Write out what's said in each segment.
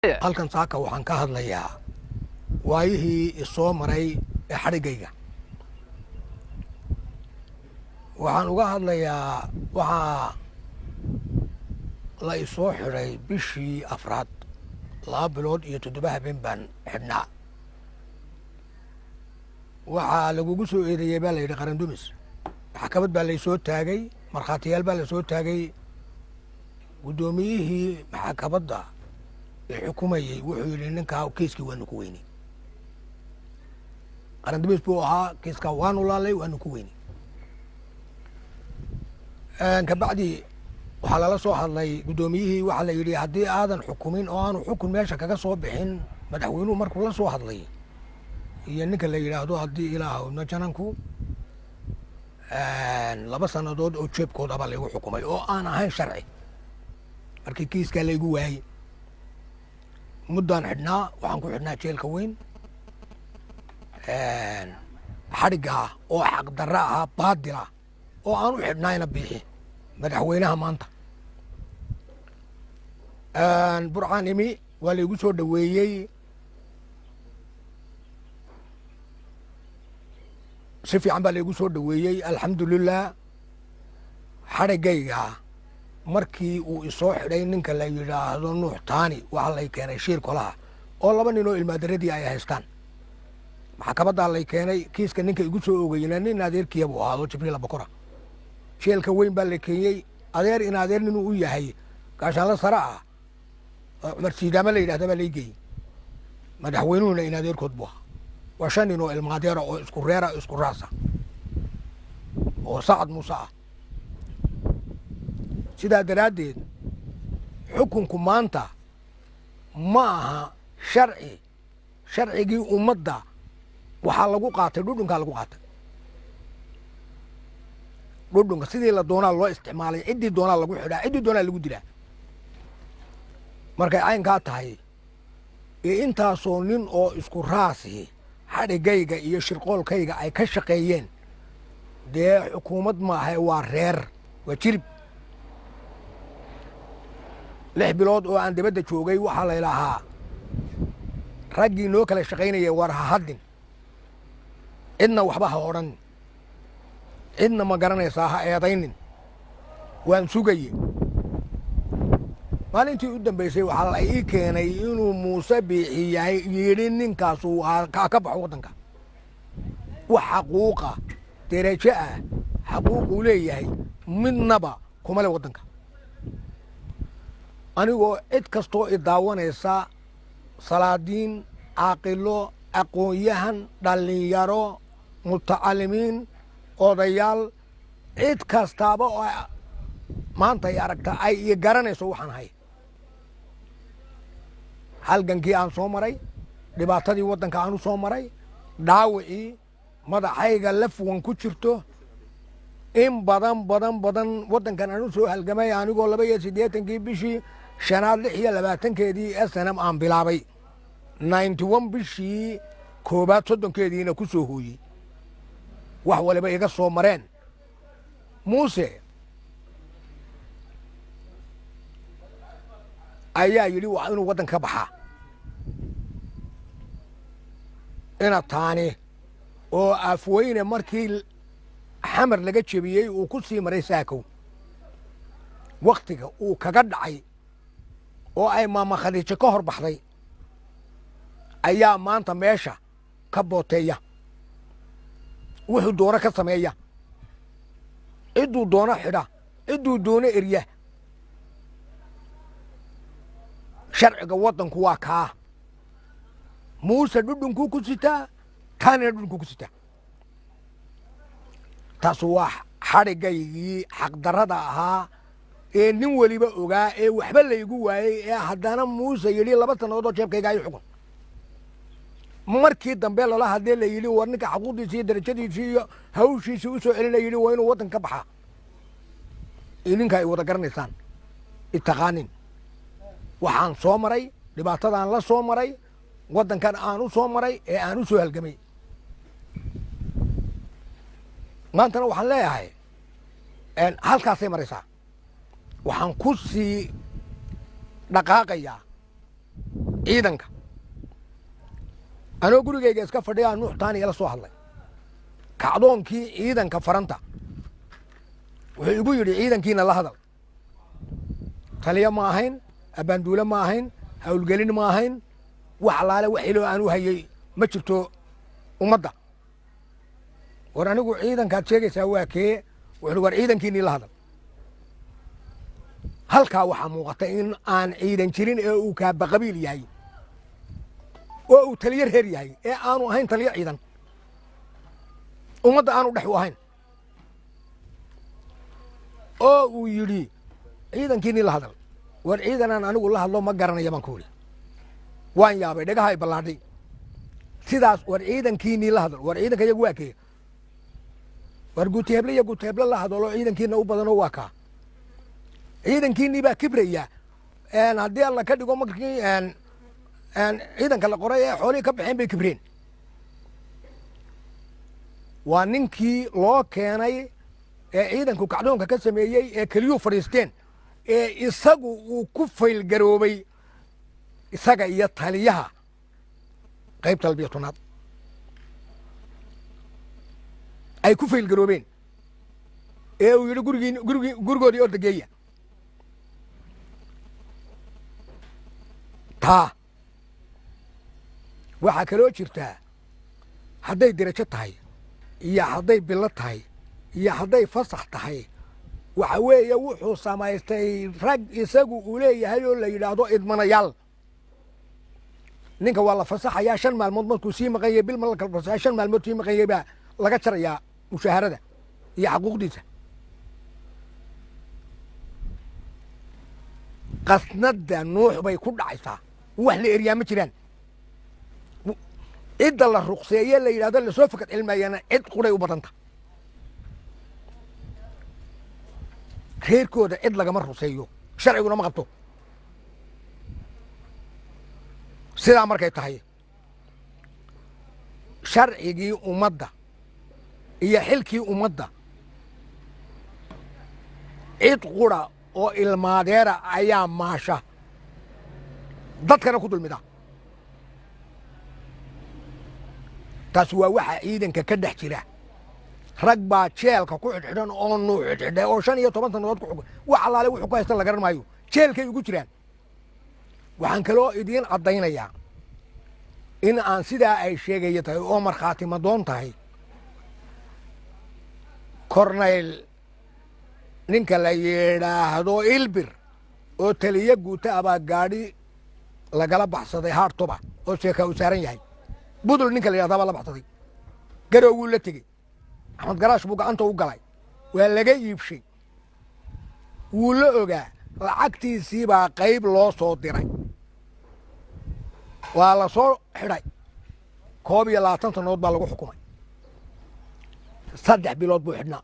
halkan saaka waxaan ka hadlayaa waayihii isoo maray ee xadhigayga. waxaan uga hadlayaa waxaa la isoo xidhay bishii afraad 2 bilood iyo 7 habeen baan xidhnaa. waxaa lagugu soo eedeeyey baa la yidhi qaran dumis. maxkamad baa laysoo taagay, markhaatiyaal baa lasoo taagay. guddoomiyihii maxkamadda xukumayey wuxuu yidhi ninkaa kiiskii waanu ku weynay. qaran dumis buu ahaa, kiiskaa waanu laalay, waanu ku weynay. kabacdi waxaa lala soo hadlay guddoomiyihii, waxaa la yidhi haddii aadan xukumin oo aanu xukun meesha kaga soo bixin, madaxweynuhu markuu la soo hadlay iyo ninka la yidhaahdo haddii ilaahowna jananku 2 sannadood oo jeebkooda baa laygu xukumay oo aan ahayn sharci. markii kiiskaa laygu waayey muddaan xidhnaa, waxaan ku xidhnaa jeelka weyn. xadhigga ah oo xaqdarra ahaa, baadila oo aan u xidhnayna bixi madaxweynaha maanta. burcaan imi waa laygu soo dhoweeyey si fiican baa laygu soo dhoweeyey, alxamdulilah. xadhiggayga markii uu isoo xidhay ninka la yidhaahdo nuux taani, waxaa lay keenay shiir kolaha oo 2 nin oo ilmaadaradii ay haystaan. maxkamaddaa lay keenay. kiiska ninka igu soo ogeyna nin adeerkiya buu ahaado jibriil abakora. jeelka weyn baa la keenyey. adeer in adeer ninuu u yahay gaashaanla sare ah oo cumar siidaama la yidhahda baa laygeeyey. madaxweynuhuna in adeerkood buu ahaa. waa 5 nin oo ilmaadeera oo isku reera, isku raasa, oo sacad muuse ah. sidaa daraaddeed xukunku maanta ma aha sharci. sharcigii ummadda waxaa lagu qaatay, dhudhunkaa lagu qaatay. dhudhunka sidii la doonaa loo isticmaalay, ciddii doonaa lagu xidhaa, ciddii doonaa lagu dilaa. markay caynkaa tahay iyo intaasoo nin oo isku raasi xadhiggayga iyo shirqoolkayga ay ka shaqeeyeen, dee xukuumad maaha, waa reer, waa jirib. 6 bilood oo aan dibadda joogay waxaa laylahaa raggii noo kala shaqaynaya war ha haddin, cidna waxba ha odhan, cidna ma garanaysaa ha eedaynin. waan sugaye. maalintii u dambaysay waxaa la ii keenay inuu muuse biixi yahay, yidhi ninkaasu ka baxo waddanka. wax xaquuqa derajo ah, xaquuquu leeyahay midnaba kuma le waddanka. anigoo cid kastoo i daawanaysa, salaadiin, caaqilo, aqoon-yahan, dhallinyaro, mutacalimiin, odayaal, cid kastaaba oo maanta ay aragta ay i garanayso waxaan ahay. halgankii aan soo maray, dhibaatadii waddanka aan u soo maray, dhaawicii madaxayga lafwan ku jirto, in badan waddankan aan u soo halgamay anigoo 82 bishii 5 26 SNM aan bilaabay, 91 bishii 1 30 ku soo hooyey. wax waliba iga soo mareen. muuse ayaa yidhi waa inuu waddanka ka baxaa. ina taani oo afweyne markii xamar laga jebiyey uu ku sii maray saakow, wakhtiga uu kaga dhacay oo ay maama khadiijo ka hor baxday ayaa maanta meesha ka booteeya, wuxuu doono ka sameeya, cidduu doono xidha, cidduu doono erya. sharciga waddanku waa kaa. muuse dhudhunkuu ku sitaa, taanina dhudhunkuu ku sitaa. taasu waa xadhiggaygii xaqdarrada ahaa ee nin weliba ogaa, ee waxba laygu waayey, ee haddana muuse yidhi 2 sannadood oo jeebkayga ayu xukun. markii dambe lala hadlee la yidhi war ninka xaquuqdiisii iyo darajadiisii iyo hawshiisii u soo celin, la yidhi waa inuu waddanka ka baxaa. idinka ay wada garanaysaan, itaqaanin waxaan soo maray, dhibaatadaan la soo maray, waddankan aan u soo maray ee aan u soo halgamay. maantana waxaan leeyahay halkaasay maraysaa. waxaan ku sii dhaqaaqayaa ciidanka anoo gurigayga iska fadhiyaa nuux taani ila soo hadlay kacdoonkii ciidanka faranta wuxuu igu yidhi ciidankiina la hadal taliya ma ahayn abbaanduule ma ahayn hawlgelin ma ahayn wax allaale wax iloo aan u hayey ma jirto ummadda war anigu ciidankaad sheegaysaa waa kee wuxuu war ciidankiinii la hadal halkaa waxaa muuqata in aan ciidan jirin ee uu kaaba qabiil yahay oo uu taliyo reer yahay ee aanu ahayn taliyo ciidan ummadda aanu dhex u ahayn oo uu yidhi ciidankiinii la hadal war ciidanaan anigu la hadlo ma garanaya baan ku idhi waan yaabay dhagahay ballaadhay sidaas war ciidankiinii la hadal war ciidanka iyagu waa kee war guuteheble iyo guuteheble la hadalo ciidankiina u badanoo waa kaa ciidankiinii baa kibraya haddii alla ka dhigo markii ciidanka la qoray ee xoolihii ka baxeen bay kibreen waa ninkii loo keenay ee ciidanku kacdoonka ka sameeyey ee keliyuu fadhiisteen ee isagu uu ku faylgaroobay isaga iyo taliyaha qaybta labiyo tobnaad ay ku faylgaroobeen ee uu yidhi gurigoodii ordageeya taa waxaa kaloo jirtaa hadday derajo tahay iyo hadday bilo tahay iyo hadday fasax tahay waxa weeye wuxuu samaystay rag isagu uu leeyahay oo la yidhaahdo idmanayaal ninka waa la fasaxayaa 5 maalmood markuu sii maqanyay bil ma la kala fasaxay 5 maalmood sii maqanyay baa laga jarayaa mushaharada iyo xuquuqdiisa qasnada nuux bay ku dhacaysaa wax la eriyaa ma jiraan cidda la ruqseeye la yidhahdo lasoo fakad cilmayana cid quray u badanta reerkooda cid lagama ruqseeyo sharciguna ma qabto sidaa markay tahay sharcigii ummadda iyo xilkii ummadda cid qura oo ilmaadeera ayaa maasha dadkana ku dulmida taas waa waxa ciidanka ka dhex jira rag baa jeelka ku xidhxidhan oo nuux xidhxidhay oo 15 sannadood ku xukun wax allaale wuxuu ku haysta la garan maayo jeelkay ugu jiraan waxaan kaloo idiin caddaynayaa in aan sidaa ay sheegaya tahay oo markhaati madoon tahay kornayl ninka la yidhaahdo ilbir oo taliya guuta abaa gaadhi lagala baxsaday haartoba oo sheeka uu saaran yahay budul ninka la yidhahdaa baa la baxsaday garow wuu la tegey axmed garaash buu gacanta u galay waa laga iibshay wuu la ogaa lacagtiisii baa qayb loo soo diray waa la soo xidhay 21 sannadood baa lagu xukumay 3 bilood buu xidhnaa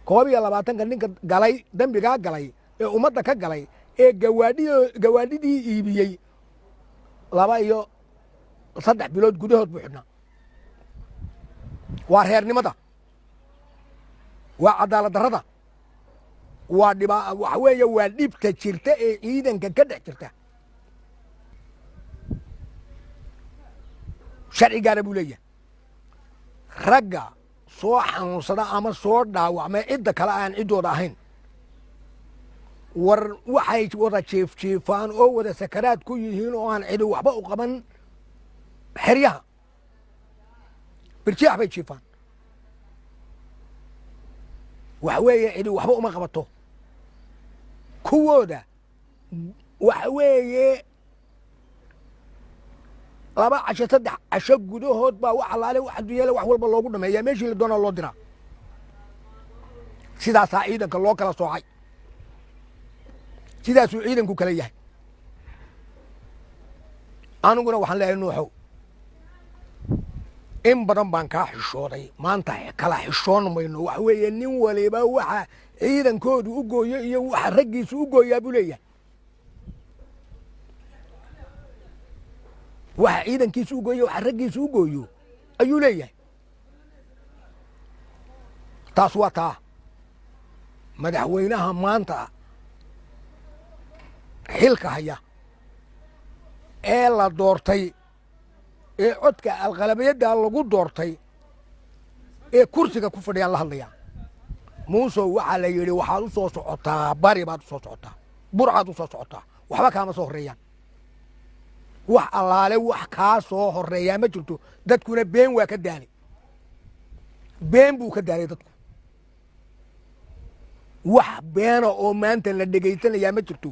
22 ninka galay dembigaa galay ee ummadda ka galay ee gawaadhidii iibiyey 2 iyo 3 bilood gudahood buu xidhnaa waa reernimada waa cadaalad darrada waxa weeye waa dhibta jirta ee ciidanka ka dhex jirta sharcigaana buu leeyahay ragga soo xanuunsada ama soo dhaawacma cidda kale aan ciddooda ahayn war waxay wada jiifjiifaan oo wada sakaraad ku yihiin oo aan cidi waxba u qaban xeryaha birjaax bay jiifaan waxa weeye cidi waxba uma qabato kuwooda waxa weeye 2 casho 3 casho gudahood baa wax allaale wax adduunyada wax walba loogu dhameeyaa meeshii la doonaa loo diraa sidaasaa ciidanka loo kala soocay sidaasuu ciidanku kala yahay aniguna waxaan leeyahay nuuxow in badan baan kaa xishooday maanta kala xishoon mayno waxa weeye nin waliba waxa ciidankoodu u gooyo iyo waxa raggiisu u gooyaa buu leeyahay waxa ciidankiisu u gooyo waxa raggiisu u gooyo ayuu leeyahay taas waa taa madaxweynaha maanta xilka haya ee la doortay ee codka alqalabiyadda lagu doortay ee kursiga ku fadhiyaan la hadlayaa muusow waxaa la yidhi waxaad u soo socotaa bari baad u soo socotaa burcaad u soo socotaa waxba kaama soo horreeyaan wax allaale wax kaa soo horreeyaa ma jirto dadkuna been waa ka daalay been buu ka daalay dadku wax beena oo maanta la dhegaysanayaa ma jirto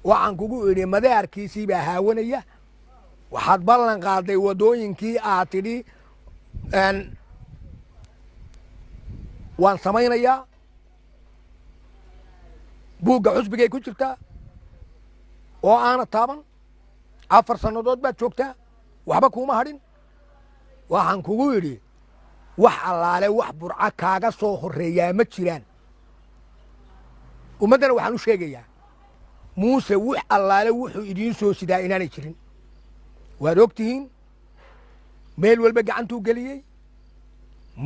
waxaan kugu idhi madaarkiisii baa haawanaya waxaad ballan qaaday waddooyinkii aad tidhi waan samaynayaa buugga xusbigay ku jirtaa oo aana taaban 4 sannadood baad joogtaa waxba kuuma hadhin waxaan kugu idhi wax allaale wax burca kaaga soo horreeyaa ma jiraan ummaddana waxaan u sheegayaa muuse wax allaale wuxuu idiin soo sidaa inaanay jirin waad og tihiin meel walba gacantuu geliyey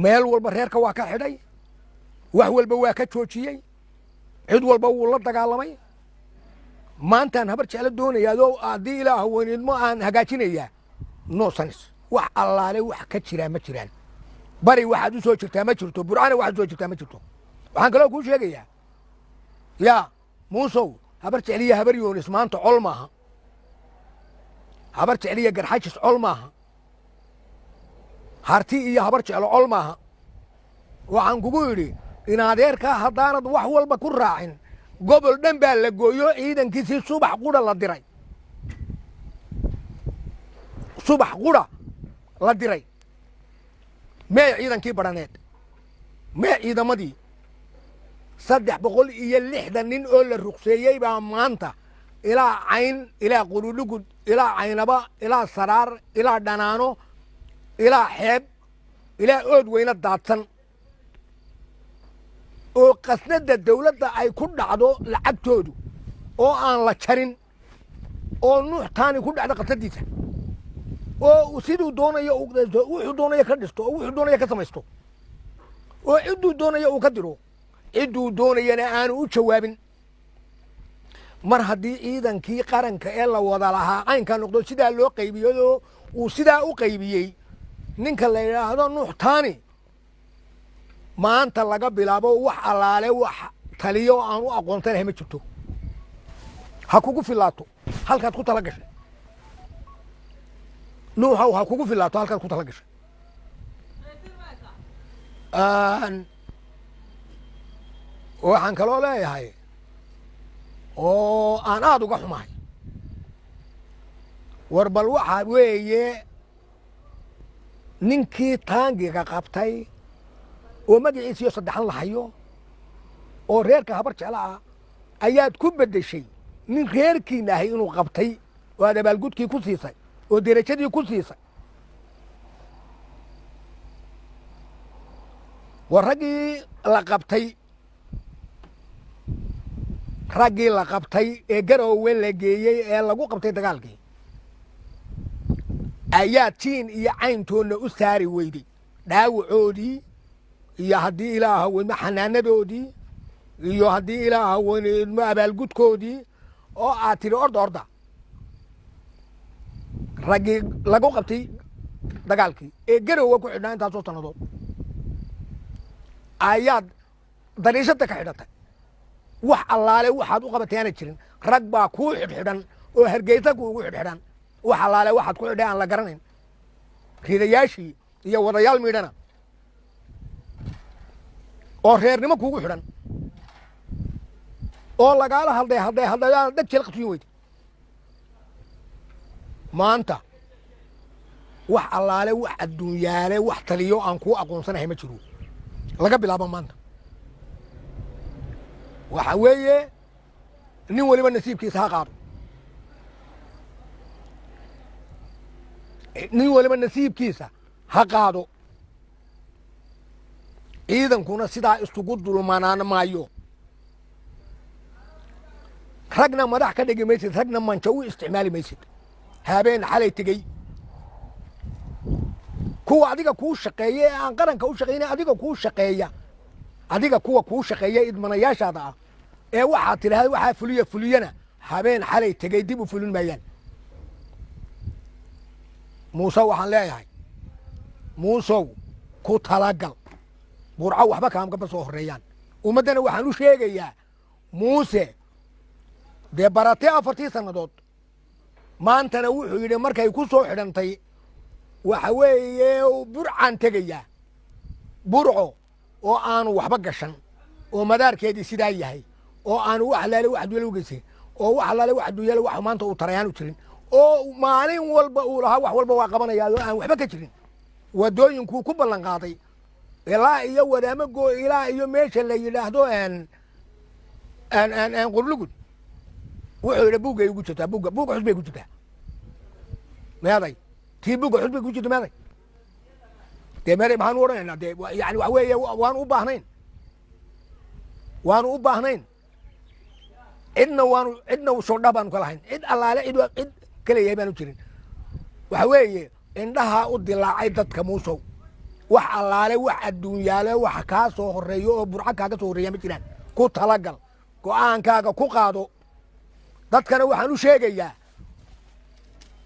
meel walba reerka waa ka xidhay wax walba waa ka joojiyey cid walba wuu la dagaalamay maantaan habar jeclo doonayaadoo haddii ilaah weyneedmo aan hagaajinayaa no sanis wax allaale wax ka jiraa ma jiraan bari waxaad u soo jirtaa ma jirto burcana waxaad u soo jirtaa ma jirto waxaan kaloo kuu sheegayaa yaa muusow habar jecliya habar yoonis maanta col maaha habar jecliya garxajis col maaha harti iyo habar jeclo col maaha waxaan kugu idhi in adeerkaa haddaanad wax walba ku raacin gobol dhan baa la gooyo ciidankiisii subax qudha la diray subax qudha la diray mee ciidankii badhaneed mee ciidamadii 360 nin oo la ruqseeyey baa maanta ilaa cayn ilaa qululugud ilaa caynaba ilaa saraar ilaa dhanaano ilaa xeeb ilaa ood weyna daadsan oo qasnadda dawladda ay ku dhacdo lacagtoodu oo aan la jarin oo nuux taani ku dhacdo qasnaddiisa oo siduu doonayo wuxuu doonaya ka dhisto oo wuxuu doonaya ka samaysto oo cidduu doonaya uu ka diro cidduu doonayana aanu u jawaabin mar haddii ciidankii qaranka ee la wada lahaa caynka noqdo sidaa loo qaybiyadoo uu sidaa u qaybiyey ninka la yidhaahdo nuux taani maanta laga bilaabo wax allaale wax taliyo aan u aqoonsanahay ma jirto ha kugu filaato halkaad ku tala gashay nuuxow ha kugu filaato halkaad ku tala gashay waxaan kaloo leeyahay oo aan aada uga xumahay war bal waxaa weeye ninkii taangiga qabtay oo magaciisiyo saddexan la hayo oo reerka habar jecla ah ayaad ku beddeshay nin reerkiina ahay inuu qabtay oo aad abaalgudkii ku siisay oo derajadii ku siisay war raggii la qabtay ee garoowe la geeyey ee lagu qabtay dagaalkii ayaa tiin iyo cayntoonna u saari weyday dhaawacoodii iyo haddii ilaaha weydmo xanaanadoodii iyo haddii ilaaha weydmo abaalgudkoodii oo aad tidhi orda raggii lagu qabtay dagaalkii ee garoowe ku xidhnaa intaasoo sannadood ayaad dariishada ka xidhatay wax allaale waxaad u qabatay aana jirin rag baa kuu xidhxidhan oo hargeysa kuugu xidhxidhan wax allaale waxaad ku xidhay aan la garanayn ridayaashii iyo wadayaal miidhana oo reernimo kuugu xidhan oo lagaala hadday dheg jeel qabsiin weyday maanta wax allaale wax adduunyaale wax taliyo aan kuu aqoonsanahay ma jiro laga bilaabo maanta waxa weeye nin waliba nasiibkiisa ha qaado nin waliba nasiibkiisa ha qaado ciidankuna sidaa isugu dulmanaan maayo ragna madax ka dhigi maysid ragna manjo u isticmaali maysid habeen xalay tegey kuwa adiga kuu shaqeeya ee aan qaranka u shaqayna adiga kuu shaqeeya adiga kuwa kuu shaqeeya idmanayaashaada ah ee waxaad tidhaahda waxaa fuliyana habeen xalay tegey dib u fulin maayaan muuse waxaan leeyahay muusow ku talagal burco waxba kaamkaba soo horreeyaan ummaddana waxaan u sheegayaa muuse dee baratee 4 sannadood maantana wuxuu yidhi markay ku soo xidhantay waxa weeye burcaan tegayaa burco oo aanu waxba gashan oo madaarkeedii sidaa yahay oo aanu wax alaale wax duwala u geysan oo wax alaale wax duwala wax maanta uu tarayaan u jirin oo maalin walba uu lahaa wax walba waa qabanayaa oo aan waxba ka jirin wadooyinkuu ku ballan qaaday ilaa iyo wadaamago ilaa iyo meesha la yidhaahdo qublugud wuxuu yidhi buuggay ugu jirtaa buugga xusbay ku jirtaa meeday tii buugga xusbay ku jirta meeday dee meeday maxaanu odhanaynaa dee yani wax weeye waanu u baahnayn cidna shodha baanu ka lahayn cid allaale cid ka leeyahay baanu jirin waxa weeye indhahaa u dilaacay dadka muusow wax allaale wax adduunyaale wax kaa soo horreeyo oo burco kaaga soo horreeya ma jiraan ku talagal go'aankaaga ku qaado dadkana waxaan u sheegayaa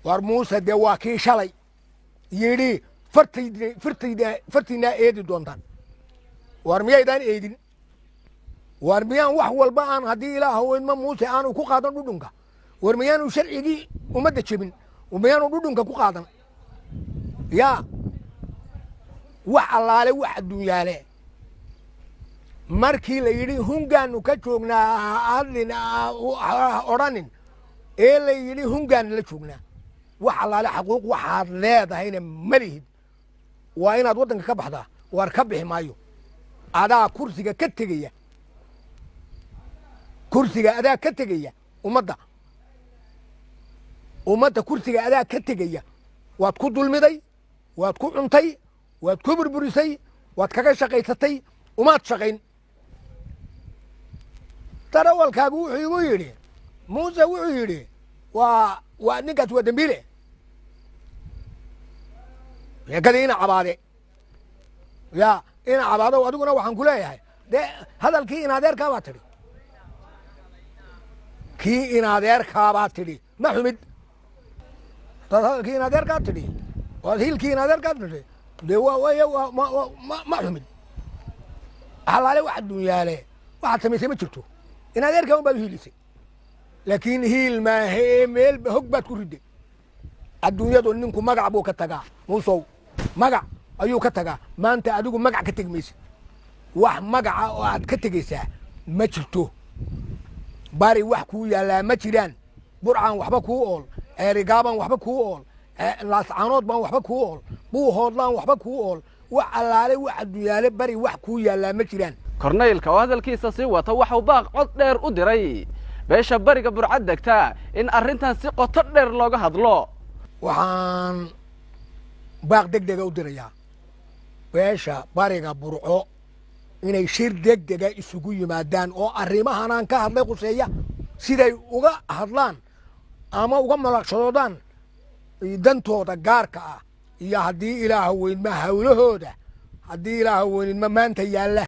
war muuse dee waa kii shalay yidhi fartiinaa eedi doontaan war miyaydaan eedin war miyaan wax walba aan haddii ilaaha weynma muuse aanu ku qaadan dhudhunka war miyaanu sharcigii ummadda jebin miyaanu dhudhunka ku qaadan yaa wax allaale wax adduunyaale markii la yidhi hungaanu ka joognaa adlin odhanin ee la yidhi hungaanu la joognaa wax allaale xaquuq waxaad leedahayna ma lihid waa inaad waddanka ka baxdaa war ka bixi maayo adaa kursiga ka tegaya adaa ka tegaya ummadda kursiga adaa ka tegaya waad ku dulmiday waad ku cuntay waad ku burburisay waad kaga shaqaysatay umaad shaqayn darawalkaagu wuxuu igu yidhi muuse wuxuu yidhi waa ninkaas waa dembiile sheekadii ina cabaade yaa ina cabaado adiguna waxaan ku leeyahay dee hadalkii in adeerkaabaa tidhi kii in adeerkaabaa tidhi ma xumid dad hadalkii in adeerkaa tidhi waad hiilkii in adeerkaa tidhi dee ma xumid halaale wax adduunyaale waxaad samaysay ma jirto in adeerkaa un baad u hiilisay laakiin hiil maahe meel hog baad ku ridday adduunyadu ninku magac buu ka tagaa muusow magac ayuu ka tagaa maanta adigu magac ka tegi maysid wax magaca oo aad ka tegaysaa ma jirto bari wax kuu yaallaa ma jiraan burcaan waxba kuu ool eerigaabaan waxba kuu ool laascaanood baan waxba kuu ool buuhoodlaan waxba kuu ool wax allaale wax adduunyaale bari wax kuu yaallaa ma jiraan korneylka oo hadalkiisa sii wata waxuu baaq cod dheer u diray beesha bariga burco degta in arrintan si qoto dheer looga hadlo waxaan baaq degdega u dirayaa beesha bariga burco inay shir degdega isugu yimaadaan oo arrimahanaan ka hadlay quseeya siday uga hadlaan ama uga malaqshadoodaan dantooda gaarka ah iyo haddii ilaaha weynma hawlahooda haddii ilaaha weynma maanta yaalla